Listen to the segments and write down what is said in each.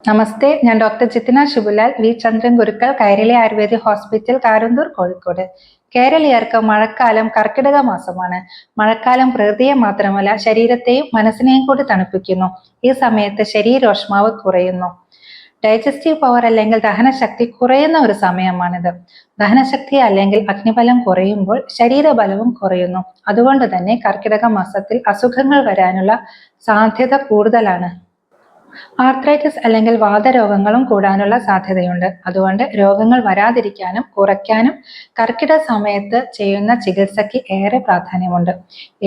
നമസ്തേ, ഞാൻ doctor ജിത്തിന ശുഭുലാൽ, V ചന്ദ്രൻ ഗുരുക്കൾ, Kairali ayurvedic hospital, Karanthur, Kozhikode. കേരളീയർക്ക് മഴക്കാലം കർക്കിടക മാസമാണ്. മഴക്കാലം പ്രകൃതിയെ മാത്രമല്ല ശരീരത്തെയും മനസ്സിനെയും കൂടി തണുപ്പിക്കുന്നു. ഈ സമയത്ത് ശരീരോഷ്മാവ് കുറയുന്നു. ഡൈജസ്റ്റീവ് പവർ അല്ലെങ്കിൽ ദഹനശക്തി കുറയുന്ന ഒരു സമയമാണിത്. ദഹനശക്തി അല്ലെങ്കിൽ അഗ്നിബലം കുറയുമ്പോൾ ശരീരബലവും കുറയുന്നു. അതുകൊണ്ട് തന്നെ കർക്കിടക മാസത്തിൽ അസുഖങ്ങൾ വരാനുള്ള സാധ്യത കൂടുതലാണ്. ആർത്രൈറ്റിസ് അല്ലെങ്കിൽ വാതരോഗങ്ങളും കൂടാനുള്ള സാധ്യതയുണ്ട്. അതുകൊണ്ട് രോഗങ്ങൾ വരാതിരിക്കാനും കുറയ്ക്കാനും കർക്കിടക സമയത്ത് ചെയ്യുന്ന ചികിത്സയ്ക്ക് ഏറെ പ്രാധാന്യമുണ്ട്.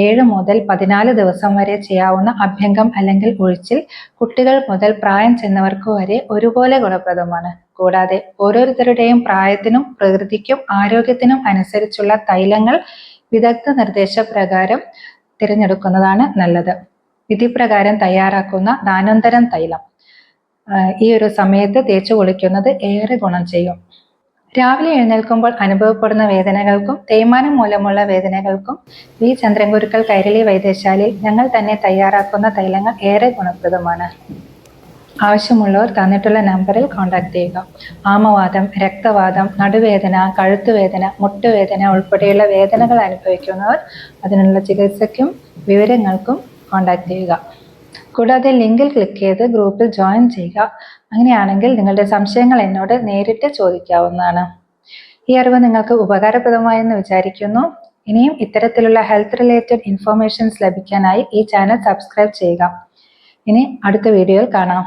7 മുതൽ 14 ദിവസം വരെ ചെയ്യാവുന്ന അഭ്യംഗം അല്ലെങ്കിൽ ഉഴിച്ചിൽ കുട്ടികൾ മുതൽ പ്രായം ചെന്നവർക്ക് വരെ ഒരുപോലെ ഗുണപ്രദമാണ്. കൂടാതെ ഓരോരുത്തരുടെയും പ്രായത്തിനും പ്രകൃതിക്കും ആരോഗ്യത്തിനും അനുസരിച്ചുള്ള തൈലങ്ങൾ വിദഗ്ധ നിർദ്ദേശപ്രകാരം തിരഞ്ഞെടുക്കുന്നതാണ് നല്ലത്. വിധിപ്രകാരം തയ്യാറാക്കുന്ന ദാനോന്തരം തൈലം ഈ ഒരു സമയത്ത് തേച്ചു കുളിക്കുന്നത് ഏറെ ഗുണം ചെയ്യും. രാവിലെ എഴുന്നേൽക്കുമ്പോൾ അനുഭവപ്പെടുന്ന വേദനകൾക്കും തേയ്മാനം മൂലമുള്ള വേദനകൾക്കും വി ചന്ദ്രൻ ഗുരുക്കൾ കൈരളി വൈദ്യശാലയിൽ ഞങ്ങൾ തന്നെ തയ്യാറാക്കുന്ന തൈലങ്ങൾ ഏറെ ഗുണപ്രദമാണ്. ആവശ്യമുള്ളവർ തന്നിട്ടുള്ള നമ്പറിൽ കോൺടാക്ട് ചെയ്യുക. ആമവാദം, രക്തവാദം, നടുവേദന, കഴുത്തുവേദന, മുട്ടുവേദന ഉൾപ്പെടെയുള്ള വേദനകൾ അനുഭവിക്കുന്നവർ അതിനുള്ള ചികിത്സയ്ക്കും വിവരങ്ങൾക്കും കോൺടാക്ട് ചെയ്യുക. കൂടാതെ ലിങ്കിൽ ക്ലിക്ക് ചെയ്ത് ഗ്രൂപ്പിൽ ജോയിൻ ചെയ്യുക. അങ്ങനെയാണെങ്കിൽ നിങ്ങളുടെ സംശയങ്ങൾ എന്നോട് നേരിട്ട് ചോദിക്കാവുന്നതാണ്. ഈ അറിവ് നിങ്ങൾക്ക് ഉപകാരപ്രദമായെന്ന് വിചാരിക്കുന്നു. ഇനിയും ഇത്തരത്തിലുള്ള ഹെൽത്ത് റിലേറ്റഡ് ഇൻഫോർമേഷൻസ് ലഭിക്കാനായി ഈ ചാനൽ സബ്സ്ക്രൈബ് ചെയ്യുക. ഇനി അടുത്ത വീഡിയോയിൽ കാണാം.